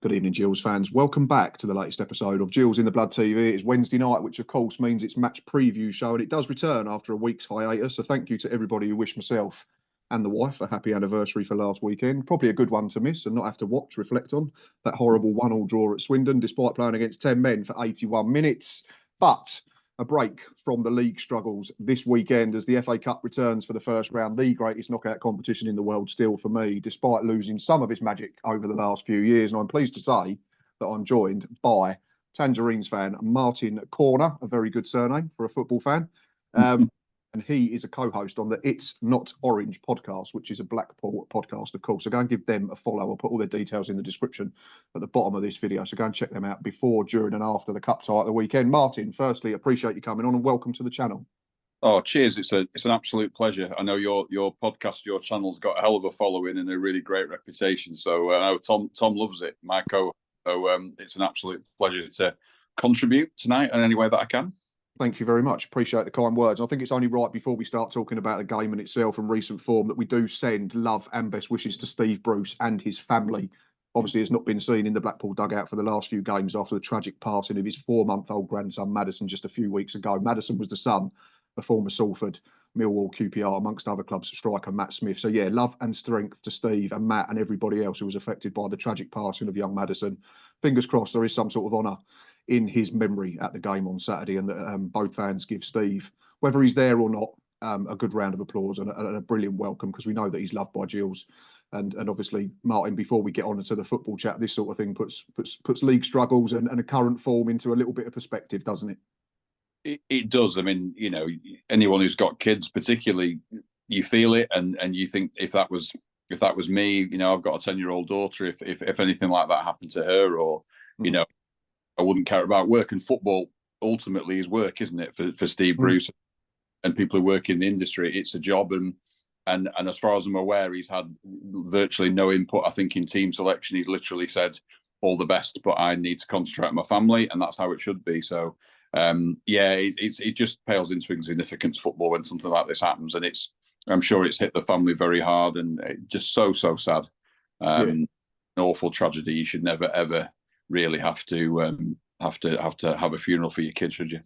Good evening, Gills fans. Welcome back to the latest episode of Gills in the Blood TV. It's Wednesday night, which of course means it's match preview show, and it does return after a week's hiatus. So thank you to everybody who wished myself and the wife a happy anniversary for last weekend. Probably a good one to miss and not have to watch, reflect on that horrible 1-1 draw at Swindon, despite playing against 10 men for 81 minutes. But a break from the league struggles this weekend as the FA Cup returns for the first round, the greatest knockout competition in the world still for me, despite losing some of its magic over the last few years. And I'm pleased to say that I'm joined by Tangerines fan Martyn Corner, a very good surname for a football fan. And he is a co-host on the It's Not Orange podcast, which is a Blackpool podcast, of course. So go and give them a follow. I'll put all their details in the description at the bottom of this video. So go and check them out before, during and after the cup tie at the weekend. Martyn, firstly, appreciate you coming on and welcome to the channel. Oh, cheers. It's an absolute pleasure. I know your podcast, your channel's got a hell of a following and a really great reputation. So I know Tom loves it, my co. So it's an absolute pleasure to contribute tonight in any way that I can. Thank you very much. Appreciate the kind words. I think it's only right before we start talking about the game in itself and recent form that we do send love and best wishes to Steve Bruce and his family. Obviously, has not been seen in the Blackpool dugout for the last few games after the tragic passing of his 4-month-old grandson, Madison, just a few weeks ago. Madison was the son of former Salford, Millwall, QPR, amongst other clubs, striker Matt Smith. So, yeah, love and strength to Steve and Matt and everybody else who was affected by the tragic passing of young Madison. Fingers crossed there is some sort of honour in his memory at the game on Saturday, and that both fans give Steve, whether he's there or not, a good round of applause and a brilliant welcome, because we know that he's loved by Gills. And obviously, Martyn, before we get on to the football chat, this sort of thing puts league struggles and a current form into a little bit of perspective, doesn't it? It does. I mean, you know, anyone who's got kids, particularly, you feel it, and you think if that was me, you know, I've got a 10-year-old daughter. If anything like that happened to her, or you know, I wouldn't care about work. And football ultimately is work, isn't it? For Steve Bruce and people who work in the industry, it's a job. And as far as I'm aware, he's had virtually no input, I think, in team selection. He's literally said, all the best, but I need to concentrate on my family, and that's how it should be. So, yeah, it just pales into insignificance, football, when something like this happens. And I'm sure it's hit the family very hard, and just so sad. An awful tragedy. You should never, ever really have to have a funeral for your kids, should you?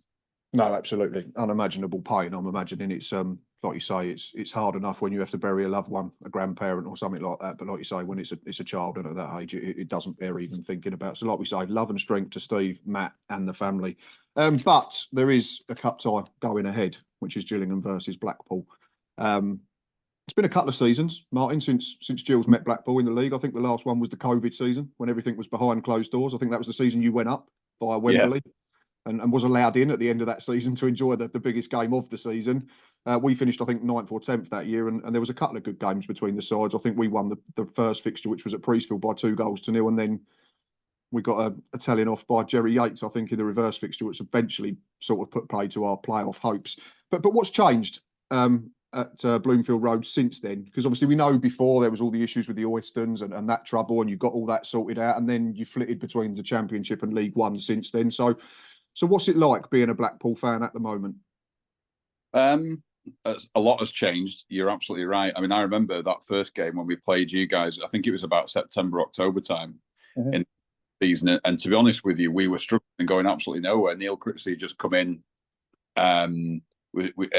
No, absolutely. Unimaginable pain. I'm imagining it's like you say, it's hard enough when you have to bury a loved one, a grandparent or something like that. But like you say, when it's a child, and at that age, it doesn't bear even thinking about. So like we say, love and strength to Steve, Matt and the family. But there is a cup tie going ahead, which is Gillingham versus Blackpool. It's been a couple of seasons, Martyn, since Gills met Blackpool in the league. I think the last one was the COVID season when everything was behind closed doors. I think that was the season you went up via Wembley. Yeah. And was allowed in at the end of that season to enjoy the biggest game of the season. We finished, I think, 9th or 10th that year, and there was a couple of good games between the sides. I think we won the first fixture, which was at Priestfield, by 2-0, and then we got a telling off by Jerry Yates, I think, in the reverse fixture, which eventually sort of put play to our playoff hopes. But what's changed at Bloomfield Road since then? Because obviously we know before there was all the issues with the Oystons and that trouble, and you got all that sorted out, and then you flitted between the Championship and League One since then. So what's it like being a Blackpool fan at the moment? A lot has changed. You're absolutely right. I mean, I remember that first game when we played you guys. I think it was about September, October time in the season. And to be honest with you, we were struggling and going absolutely nowhere. Neil Critchley had just come in. We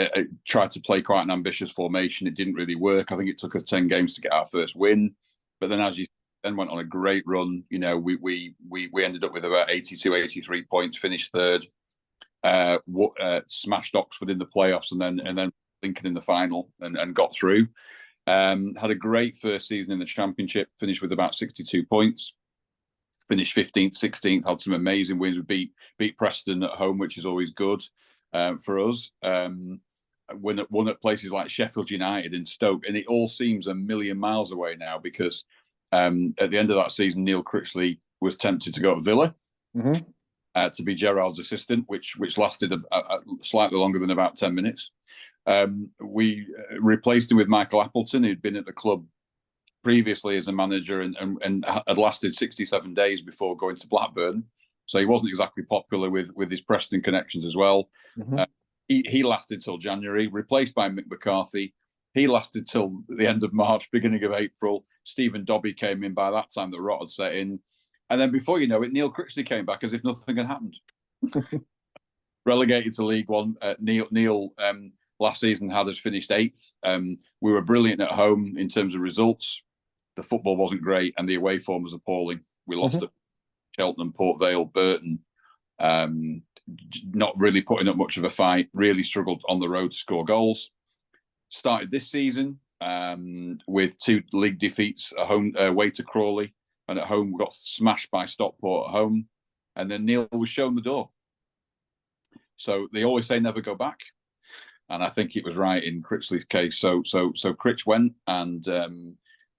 tried to play quite an ambitious formation. It didn't really work. I think it took us 10 games to get our first win. But then, as you then went on a great run. You know, we ended up with about 82, 83 points, finished third, smashed Oxford in the playoffs, and then Lincoln in the final, and got through. Had a great first season in the Championship, finished with about 62 points, finished 15th, 16th, had some amazing wins. We beat Preston at home, which is always good for us. Won at places like Sheffield United and Stoke, and it all seems a million miles away now, because at the end of that season, Neil Critchley was tempted to go to Villa to be Gerrard's assistant, which lasted a slightly longer than about 10 minutes. We replaced him with Michael Appleton, who'd been at the club previously as a manager and had lasted 67 days before going to Blackburn. So he wasn't exactly popular with his Preston connections as well. He lasted till January, replaced by Mick McCarthy. He lasted till the end of March, beginning of April. Stephen Dobbie came in. By that time, the rot had set in. And then before you know it, Neil Critchley came back as if nothing had happened. Relegated to League One. Neil last season had us finished 8th. We were brilliant at home in terms of results. The football wasn't great, and the away form was appalling. We lost at Cheltenham, Port Vale, Burton. Not really putting up much of a fight. Really struggled on the road to score goals. Started this season with 2 league defeats at home, away to Crawley, and at home we got smashed by Stockport at home. And then Neil was shown the door. So they always say never go back, and I think it was right in Critchley's case. So Critch went, and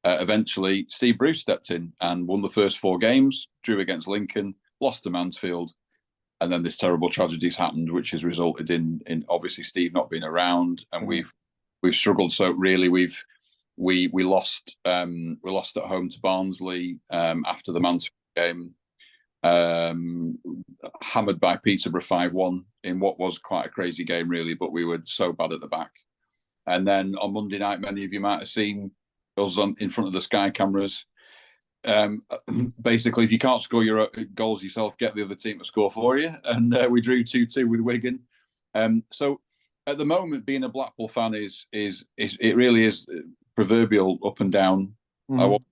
eventually Steve Bruce stepped in and won the first 4 games, drew against Lincoln, lost to Mansfield, and then this terrible tragedies happened, which has resulted in obviously Steve not being around, and we've struggled. So really, we lost at home to Barnsley after the Mansfield game. Hammered by Peterborough 5-1 in what was quite a crazy game, really, but we were so bad at the back. And then on Monday night, many of you might have seen us in front of the Sky cameras. Basically, if you can't score your goals yourself, get the other team to score for you. And we drew 2-2 with Wigan. So at the moment, being a Blackpool fan is it really is proverbial up and down. I want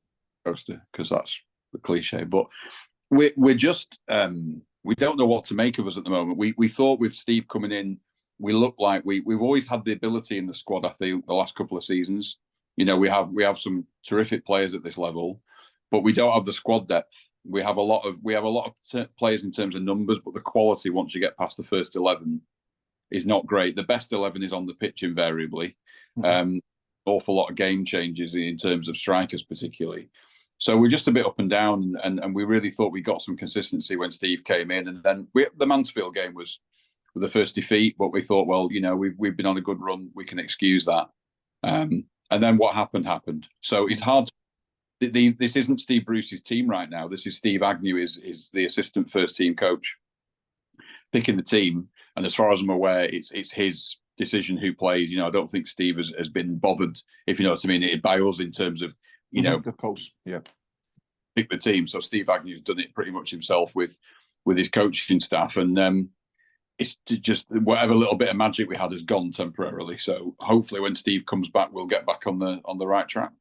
coaster because that's the cliche, but we're just we don't know what to make of us at the moment. We thought with Steve coming in, we look like we've always had the ability in the squad. I think the last couple of seasons, we have some terrific players at this level, but we don't have the squad depth. We have a lot of players in terms of numbers, but the quality once you get past the first 11 is not great. The best 11 is on the pitch invariably. Awful lot of game changes in terms of strikers, particularly. So we're just a bit up and down, and we really thought we got some consistency when Steve came in, and then the Mansfield game was the first defeat. But we thought, well, we've been on a good run, we can excuse that. And then what happened. So it's hard. This isn't Steve Bruce's team right now. This is Steve Agnew is the assistant first team coach picking the team, and as far as I'm aware, it's his decision who plays. I don't think Steve has been bothered, if you know what I mean, by us in terms of. Of course, yeah. Pick the team. So Steve Agnew's done it pretty much himself with his coaching staff, and it's just whatever little bit of magic we had has gone temporarily. So hopefully, when Steve comes back, we'll get back on the right track.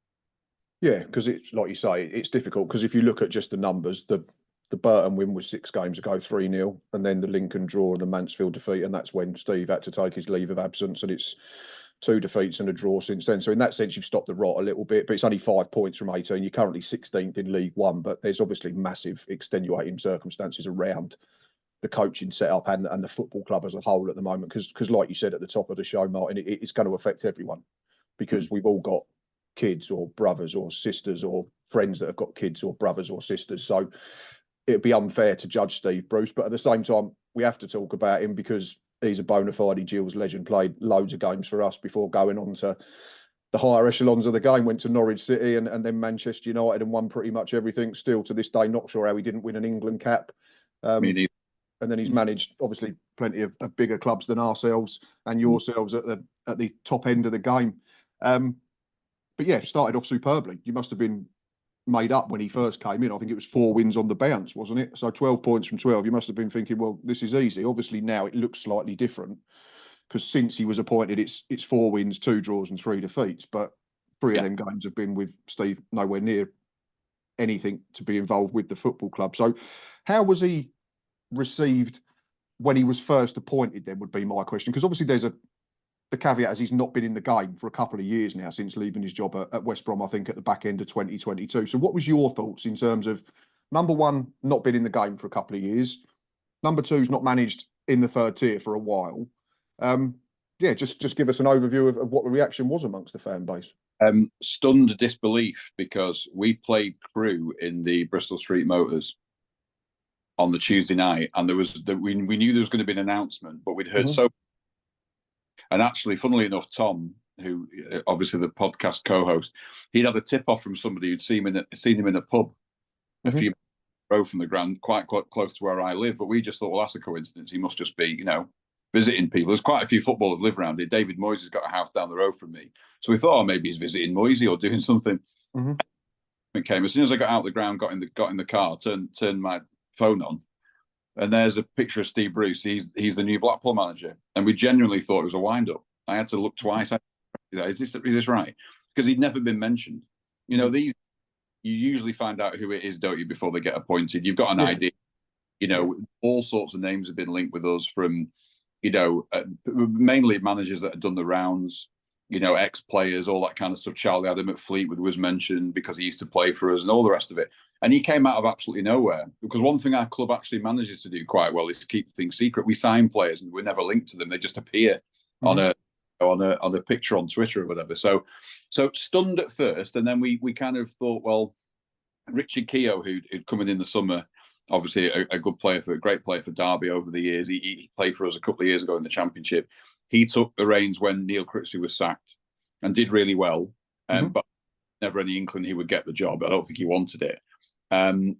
Yeah, because it's like you say, it's difficult because if you look at just the numbers, the Burton win was 6 games ago, 3-0, and then the Lincoln draw and the Mansfield defeat, and that's when Steve had to take his leave of absence, and it's 2 defeats and a draw since then. So in that sense, you've stopped the rot a little bit, but it's only 5 points from 18. You're currently 16th in League One, but there's obviously massive extenuating circumstances around the coaching setup and the football club as a whole at the moment. Because like you said at the top of the show, Martyn, it's going to affect everyone because we've all got kids or brothers or sisters or friends that have got kids or brothers or sisters. So it'd be unfair to judge Steve Bruce, but at the same time, we have to talk about him because he's a bona fide Gills legend, played loads of games for us before going on to the higher echelons of the game, went to Norwich City and then Manchester United and won pretty much everything. Still to this day, not sure how he didn't win an England cap. And then he's managed, obviously, plenty of bigger clubs than ourselves and yourselves at the top end of the game. But yeah, started off superbly. You must have been made up when he first came in. I think it was 4 wins on the bounce, wasn't it? So 12 points from 12. You must have been thinking, well, this is easy. Obviously now it looks slightly different because since he was appointed, it's 4 wins, 2 draws and 3 defeats. But 3 of them games have been with Steve nowhere near anything to be involved with the football club. So how was he received when he was first appointed then would be my question. Because obviously there's the caveat is he's not been in the game for a couple of years now since leaving his job at West Brom, I think, at the back end of 2022. So what was your thoughts in terms of, number one, not been in the game for a couple of years, number two, is not managed in the 3rd tier for a while? Just give us an overview of what the reaction was amongst the fan base. Stunned disbelief because we played Crewe in the Bristol Street Motors on the Tuesday night, and we knew there was going to be an announcement, but we'd heard so. And actually, funnily enough, Tom, who obviously the podcast co-host, he'd had a tip-off from somebody who'd seen him in a pub a few row from the ground, quite close to where I live. But we just thought, well, that's a coincidence. He must just be, visiting people. There's quite a few footballers live around here. David Moyes has got a house down the road from me. So we thought, maybe he's visiting Moyes or doing something. it came. As soon as I got out the ground, got in the car, turned my phone on, and there's a picture of Steve Bruce. He's the new Blackpool manager, and we genuinely thought it was a wind up. I had to look twice. Is this right? Because he'd never been mentioned. You know, you usually find out who it is, don't you, before they get appointed? You've got an idea. You know, all sorts of names have been linked with us from, you know, mainly managers that have done the rounds, you know, ex-players, all that kind of stuff. Charlie Adam at Fleetwood was mentioned because he used to play for us and all the rest of it. And he came out of absolutely nowhere, because one thing our club actually manages to do quite well is keep things secret. We sign players and we're never linked to them. They just appear on a picture on Twitter or whatever. So stunned at first. And then we kind of thought, well, Richard Keogh, who'd come in the summer, obviously a good player, a great player for Derby over the years. He played for us a couple of years ago in the Championship. He took the reins when Neil Critchley was sacked and did really well, but never any inkling he would get the job. I don't think he wanted it.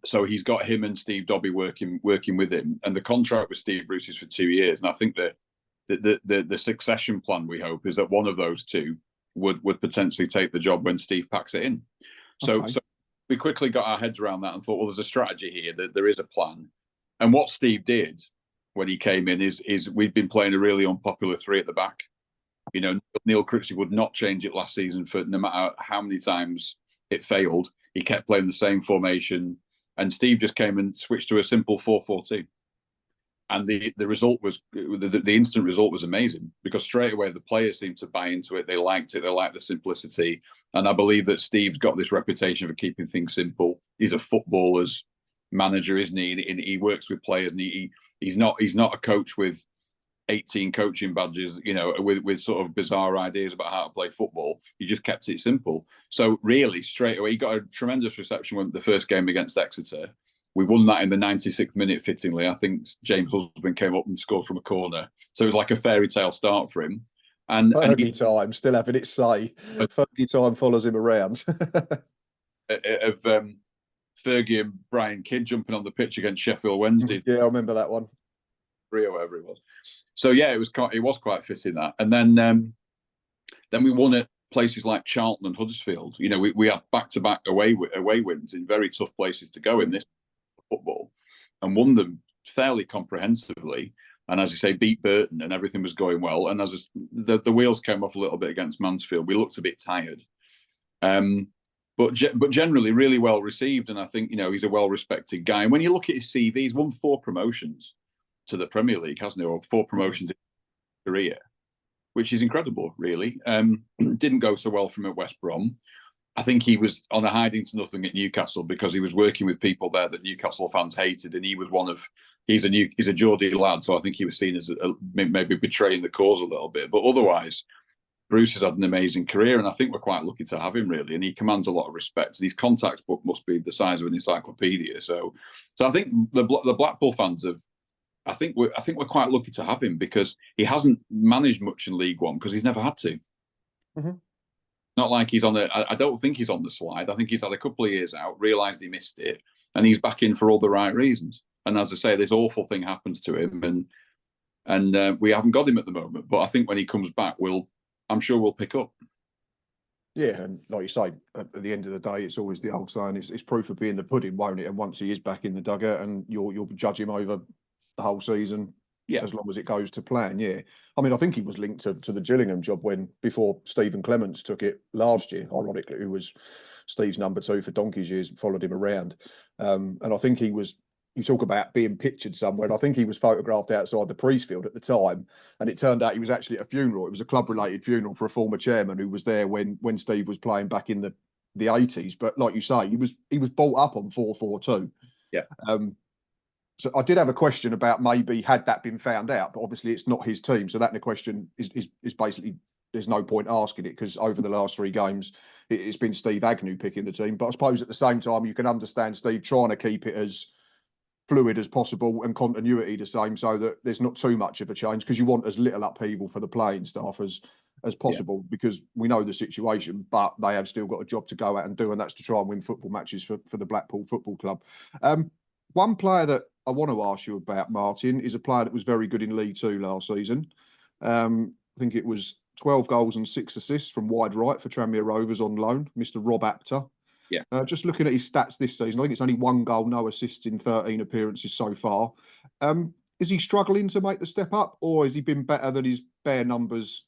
So he's got him and Steve Dobby working with him, and the contract with Steve Bruce is for 2 years. And I think the succession plan, we hope, is that one of those two would potentially take the job when Steve packs it in. So we quickly got our heads around that and thought, well, there's a strategy here, that there is a plan. And what Steve did when he came in is we'd been playing a really unpopular three at the back. You know, Neil Critchley would not change it last season for no matter how many times it failed. He kept playing the same formation, and Steve just came and switched to a simple 4-4-2. And the result was the instant result was amazing, because straight away the players seemed to buy into it. They liked it. They liked the simplicity. And I believe that Steve's got this reputation for keeping things simple. He's a footballer's manager, isn't he? And he works with players, and he's not a coach with 18 coaching badges, you know, with sort of bizarre ideas about how to play football. He just kept it simple. So really, straight away, he got a tremendous reception when the first game against Exeter. We won that in the 96th minute, fittingly. I think James Husband came up and scored from a corner. So it was like a fairy tale start for him. And time, still having it say. Fergie time follows him around. of Fergie and Brian Kidd jumping on the pitch against Sheffield Wednesday. Yeah, I remember that one. Or whatever it was. So yeah, it was quite fitting, that. And then we won at places like Charlton and Huddersfield. You know, we had back-to-back away wins in very tough places to go in this football, and won them fairly comprehensively. And as you say, beat Burton, and everything was going well. And as the wheels came off a little bit against Mansfield, we looked a bit tired. But generally really well received. And I think, you know, he's a well-respected guy. And when you look at his CV, he's won 4 promotions to the Premier League, hasn't he? Or 4 promotions in his career, which is incredible, really. Didn't go so well from at West Brom. I think he was on a hiding to nothing at Newcastle, because he was working with people there that Newcastle fans hated, and he was he's a Geordie lad, so I think he was seen as maybe betraying the cause a little bit. But otherwise, Bruce has had an amazing career, and I think we're quite lucky to have him, really. And he commands a lot of respect, and his contacts book must be the size of an encyclopedia. So I think the Blackpool fans have. I think we're quite lucky to have him, because he hasn't managed much in League One because he's never had to. Not like he's on I don't think he's on the slide. I think he's had a couple of years out, realised he missed it, and he's back in for all the right reasons. And as I say, this awful thing happens to him, and we haven't got him at the moment. But I think when he comes back, I'm sure we'll pick up. Yeah, and like you say, at the end of the day, it's always the old saying: it's proof of being the pudding, won't it? And once he is back in the dugout, and you'll judge him over the whole season, as long as it goes to plan. Yeah, I mean, I think he was linked to the Gillingham job before Stephen Clements took it last year, ironically, who was Steve's number 2 for donkey's years, followed him around. And I think you talk about being pictured somewhere, and I think he was photographed outside the Priestfield at the time, and it turned out he was actually at a funeral. It was a club-related funeral for a former chairman who was there when Steve was playing back in the 80s. But like you say, he was brought up on 4-4-2. Yeah. So I did have a question about maybe had that been found out, but obviously it's not his team. So that question is basically, there's no point asking it, because over the last 3 games, it's been Steve Agnew picking the team. But I suppose at the same time, you can understand Steve trying to keep it as fluid as possible and continuity the same, so that there's not too much of a change, because you want as little upheaval for the playing staff as possible, because we know the situation, but they have still got a job to go out and do, and that's to try and win football matches for the Blackpool Football Club. One player that I want to ask you about, Martyn, is a player that was very good in League Two last season. I think it was 12 goals and 6 assists from wide right for Tranmere Rovers on loan, Mr. Rob Apter. Yeah. Just looking at his stats this season, I think it's only 1 goal, no assists in 13 appearances so far. Is he struggling to make the step up, or has he been better than his bare numbers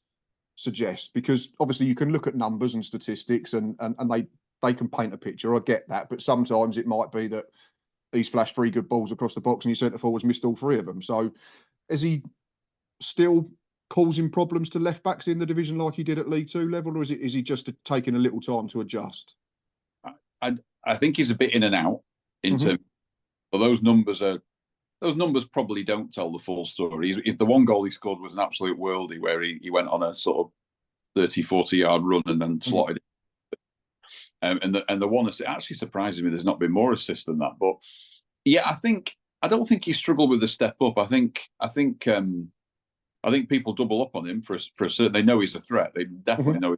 suggest? Because obviously you can look at numbers and statistics and they can paint a picture. I get that, but sometimes it might be that he's flashed 3 good balls across the box and his centre forward's missed all 3 of them. So is he still causing problems to left backs in the division like he did at League Two level, or is he just taking a little time to adjust? I think he's a bit in and out in terms. But those numbers probably don't tell the full story. The 1 goal he scored was an absolute worldie, where he went on a sort of 30, 40-yard run and then slotted it. And the one assist actually surprises me. There's not been more assists than that. But yeah, I don't think he struggled with the step up. I think people double up on him for a certain. They know he's a threat. They definitely know.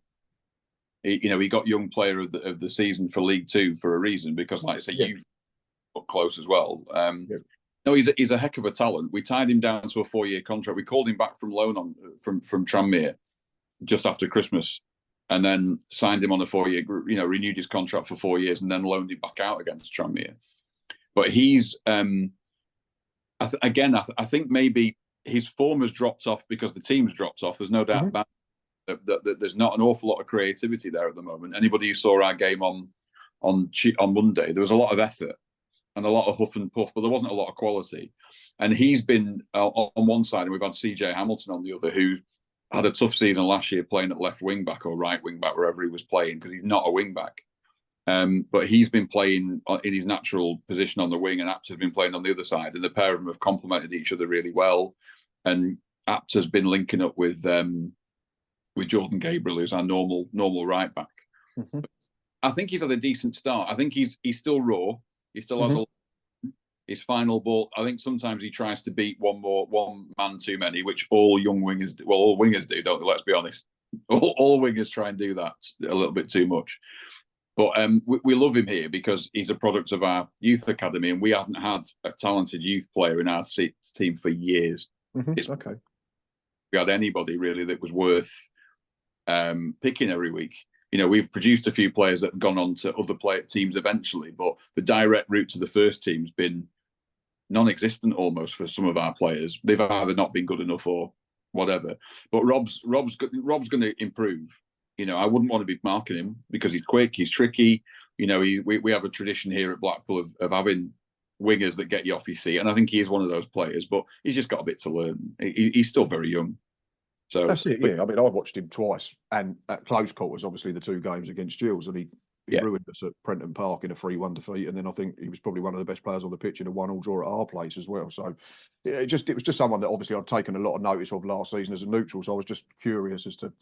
He got young player of the season for League Two for a reason, because, like I say, you've got close as well. No, he's a heck of a talent. We tied him down to a 4-year contract. We called him back from loan from Tranmere just after Christmas, and then signed him on a 4-year. Renewed his contract for 4 years, and then loaned him back out against Tranmere. But he's I think maybe his form has dropped off because the team's dropped off. There's no doubt about that. There's not an awful lot of creativity there at the moment. Anybody who saw our game on Monday, there was a lot of effort and a lot of huff and puff, but there wasn't a lot of quality. And he's been on one side, and we've had CJ Hamilton on the other, who had a tough season last year playing at left wing back or right wing back, wherever he was playing, because he's not a wing back. But he's been playing in his natural position on the wing, and Apter's been playing on the other side, and the pair of them have complemented each other really well. And Apter's been linking up with Jordan Gabriel, who's our normal right back. I think he's had a decent start. I think he's still raw. He still has his final ball. I think sometimes he tries to beat one man too many, which all young wingers do. Well, all wingers do, don't they? Let's be honest. All wingers try and do that a little bit too much. But we love him here because he's a product of our youth academy, and we haven't had a talented youth player in our team for years. Okay. We had anybody really that was worth picking every week. We've produced a few players that have gone on to other teams eventually, but the direct route to the first team's been non-existent almost for some of our players. They've either not been good enough or whatever. But Rob's going to improve. I wouldn't want to be marking him because he's quick, he's tricky. We have a tradition here at Blackpool of having wingers that get you off your seat, and I think he is one of those players. But he's just got a bit to learn. He's still very young. So that's it. Yeah, I mean, I watched him twice, and at close quarters, obviously the 2 games against Gills, and he ruined us at Prenton Park in a 3-1 defeat. And then I think he was probably one of the best players on the pitch in a 1-1 draw at our place as well. So it was just someone that obviously I'd taken a lot of notice of last season as a neutral. So I was just curious as to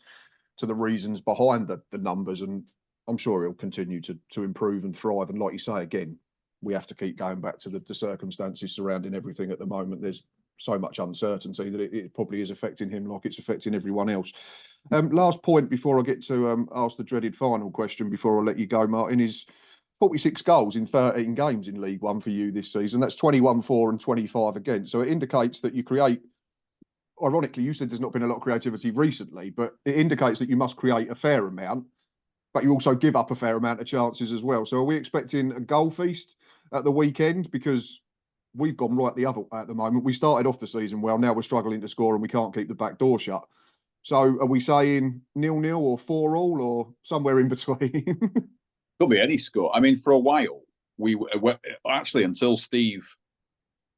the reasons behind the numbers, and I'm sure he'll continue to improve and thrive. And like you say, again, we have to keep going back to the circumstances surrounding everything at the moment. There's so much uncertainty that it probably is affecting him like it's affecting everyone else. Last point before I get to ask the dreaded final question before I let you go, Martyn, is 46 goals in 13 games in League One for you this season. That's 21 for and 25 against. So it indicates that you create, ironically, you said there's not been a lot of creativity recently, but it indicates that you must create a fair amount, but you also give up a fair amount of chances as well. So are we expecting a goal feast at the weekend? Because we've gone right the other way at the moment. We started off the season well, now we're struggling to score and we can't keep the back door shut. So are we saying 0-0 or 4-4 or somewhere in between? Could be any score. I mean, for a while, we actually, until Steve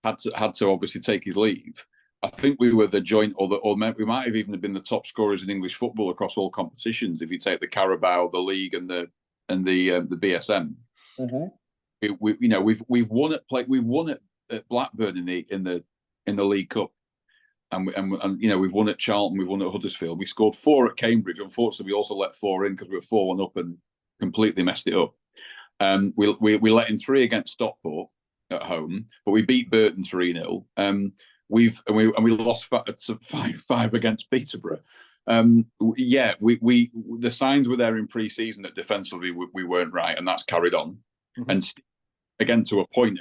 had to obviously take his leave, I think we were the joint, or we might have even been the top scorers in English football across all competitions. If you take the Carabao, the league, and the BSM, we've won at Blackburn in the League Cup, and we've won at Charlton, we've won at Huddersfield. We scored 4 at Cambridge. Unfortunately, we also let 4 in because we were 4-1 up and completely messed it up. We let in 3 against Stockport at home, but we beat Burton 3-0. We lost 5-5 against Peterborough. The signs were there in pre-season that defensively we weren't right, and that's carried on. And again, to a point,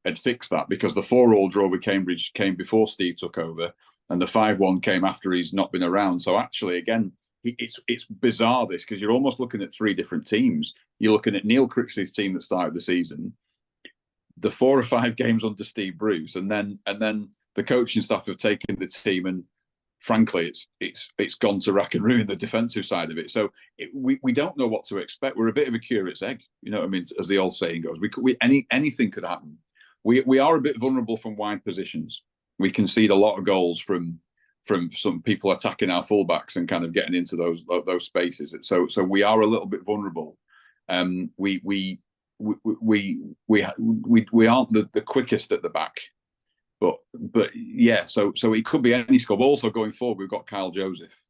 had fixed that, because the 4-4 draw with Cambridge came before Steve took over, and the 5-1 came after he's not been around. So actually, again, it's bizarre this, because you're almost looking at 3 different teams. you're looking at Neil Crixley's team that started the season, the 4 or 5 games under Steve Bruce, and then the coaching staff have taken the team, and frankly, it's gone to rack and ruin the defensive side of it. So we don't know what to expect. We're a bit of a curious egg, you know what I mean? As the old saying goes, anything could happen. We are a bit vulnerable from wide positions. We concede a lot of goals from some people attacking our fullbacks and kind of getting into those spaces. So we are a little bit vulnerable. We aren't the quickest at the back, but yeah. So it could be any score. But also going forward, we've got Kyle Joseph,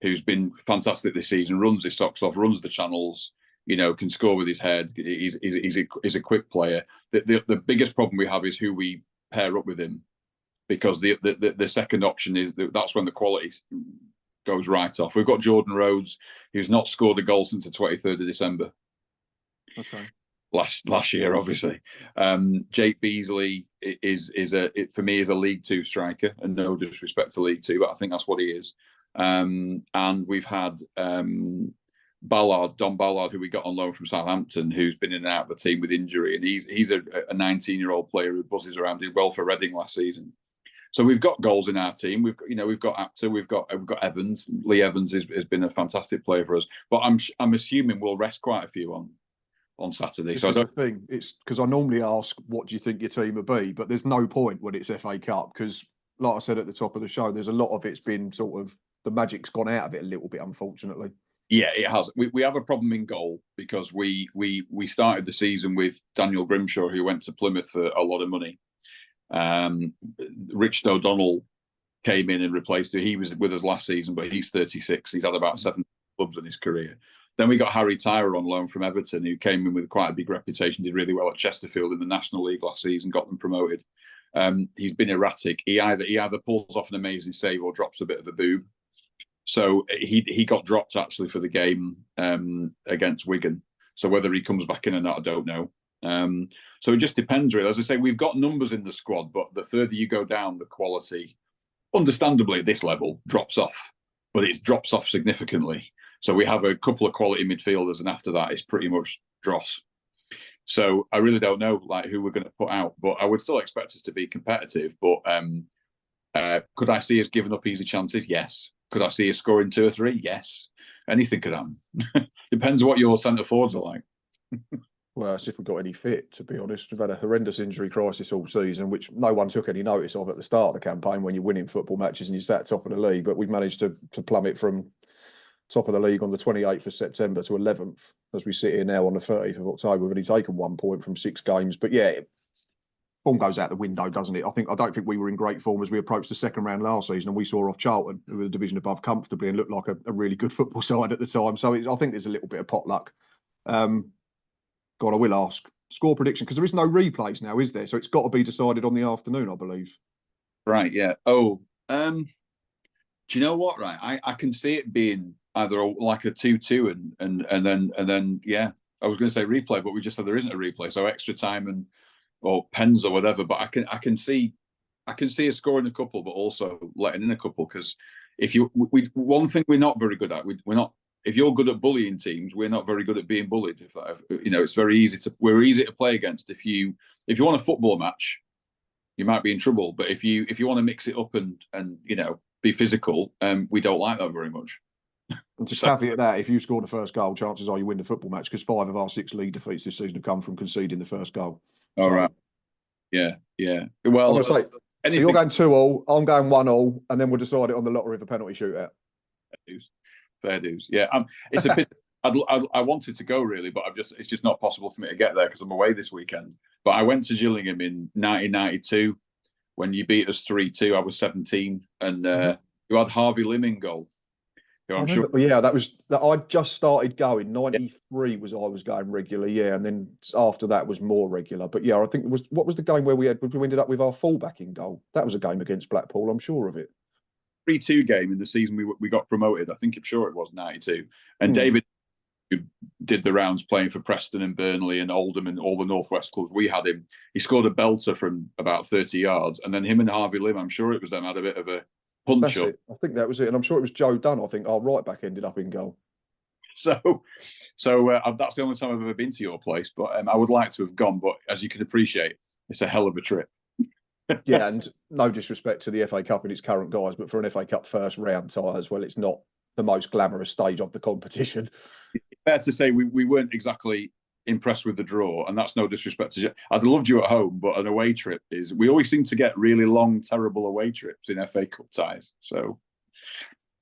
who's been fantastic this season. Runs his socks off, runs the channels. You know, can score with his head. He's a quick player. The biggest problem we have is who we pair up with him, because the second option is that's when the quality goes right off. We've got Jordan Rhodes, who's not scored a goal since the 23rd of December. Okay. Last year, obviously. Jake Beasley for me is a League Two striker, and no disrespect to League Two, but I think that's what he is. And we've had Don Ballard, who we got on loan from Southampton, who's been in and out of the team with injury, and he's a 19-year-old player who buzzes around, did well for Reading last season. So we've got goals in our team. We've got Apter, we've got Evans. Lee Evans has been a fantastic player for us, but I'm assuming we'll rest quite a few on Saturday. So the thing. It's because I normally ask, what do you think your team will be? But there's no point when it's FA Cup, because, like I said at the top of the show, there's a lot of it's been sort of, the magic's gone out of it a little bit, unfortunately. Yeah, it has. We have a problem in goal, because we started the season with Daniel Grimshaw, who went to Plymouth for a lot of money. Richard O'Donnell came in and replaced him. He was with us last season, but he's 36. He's had about 7 clubs in his career. Then we got Harry Tyrer on loan from Everton, who came in with quite a big reputation, did really well at Chesterfield in the National League last season, got them promoted. He's been erratic. He either pulls off an amazing save or drops a bit of a boob. So he got dropped actually for the game against Wigan. So whether he comes back in or not, I don't know. So it just depends, really. As I say, we've got numbers in the squad, but the further you go down, the quality, understandably at this level, drops off. But it drops off significantly. So we have a couple of quality midfielders, and after that, it's pretty much dross. So I really don't know who we're going to put out, but I would still expect us to be competitive. But could I see us giving up easy chances? Yes. Could I see us scoring 2 or 3? Yes. Anything could happen. Depends what your centre forwards are like. Well, as if we've got any fit, to be honest. We've had a horrendous injury crisis all season, which no one took any notice of at the start of the campaign when you're winning football matches and you sat top of the league. But we've managed to plummet from top of the league on the 28th of September to 11th as we sit here now on the 30th of October. We've only taken 1 point from 6 games. But yeah, form goes out the window, doesn't it? I don't think we were in great form as we approached the second round last season, and we saw off Charlton, who were the division above comfortably and looked like a really good football side at the time. So I think there's a little bit of pot luck. God, I will ask. Score prediction, because there is no replays now, is there? So it's got to be decided on the afternoon, I believe. Right, yeah. Oh, do you know what? Right, I can see it being either like a 2-2 and then yeah. I was going to say replay, but we just said there isn't a replay, so extra time or pens or whatever. But I can see us scoring a couple, but also letting in a couple, because one thing we're not very good at, we're not. If you're good at bullying teams, we're not very good at being bullied. It's very easy we're easy to play against. If you want a football match, you might be in trouble. But if you want to mix it up and be physical, we don't like that very much. And to caveat that, if you score the first goal, chances are you win the football match, because 5 of our 6 league defeats this season have come from conceding the first goal. All right. Yeah. Well, I'm going to say, so you're going 2-2, I'm going 1-1, and then we'll decide it on the lottery of a penalty shootout. Fair dues. Yeah, it's a bit. I wanted to go really, but it's just not possible for me to get there because I'm away this weekend. But I went to Gillingham in 1992 when you beat us 3-2. I was 17, and you had Harvey Lim in goal. I'm sure. Yeah, I just started going. 93 was I was going regularly, yeah, and then after that was more regular. But yeah, I think what was the game where we ended up with our fullback in goal? That was a game against Blackpool, I'm sure of it. 3-2 game in the season we got promoted. I'm sure it was 92. And David, who did the rounds playing for Preston and Burnley and Oldham and all the Northwest clubs, we had him. He scored a belter from about 30 yards, and then him and Harvey Lim, I'm sure it was them, had a bit of a punch up. I think that was it, and I'm sure it was Joe Dunn. I think our right back ended up in goal. That's the only time I've ever been to your place. But I would like to have gone. But as you can appreciate, it's a hell of a trip. Yeah, and no disrespect to the FA Cup and its current guys, but for an FA Cup first round tie as well, it's not the most glamorous stage of the competition. Fair to say we weren't exactly impressed with the draw, and that's no disrespect to you. I'd loved you at home, but an away trip is, we always seem to get really long, terrible away trips in FA Cup ties. So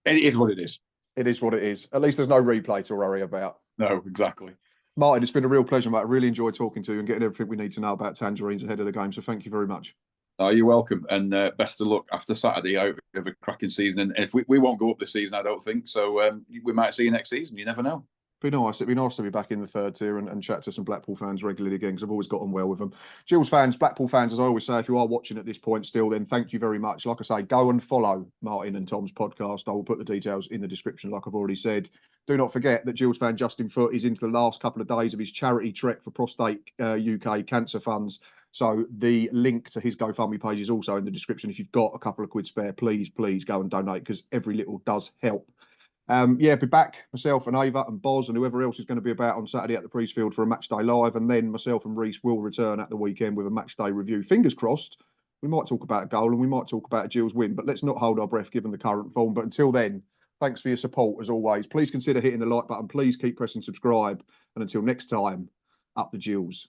it is what it is. It is what it is. At least there's no replay to worry about. No, exactly. Martyn, it's been a real pleasure, mate. I really enjoyed talking to you and getting everything we need to know about Tangerines ahead of the game. So thank you very much. Oh, you're welcome, and best of luck after Saturday. I hope you have a cracking season, and if we won't go up this season, I don't think so. We might see you next season. You never know. Be nice. It'd be nice to be back in the third tier and chat to some Blackpool fans regularly again, because I've always got on well with them. Gills fans, Blackpool fans, as I always say, if you are watching at this point still, then thank you very much. Like I say, go and follow Martyn and Tom's podcast. I will put the details in the description, like I've already said. Do not forget that Gills fan Justin Foote is into the last couple of days of his charity trek for prostate UK cancer funds. So the link to his GoFundMe page is also in the description. If you've got a couple of quid spare, please go and donate, because every little does help. Be back, myself and Ava and Boz and whoever else is going to be about on Saturday at the Priestfield for a match day live, and then myself and Reese will return at the weekend with a match day review. Fingers crossed, we might talk about a goal and we might talk about a Gills win, but let's not hold our breath given the current form. But until then, thanks for your support as always. Please consider hitting the like button. Please keep pressing subscribe, and until next time, up the Gills.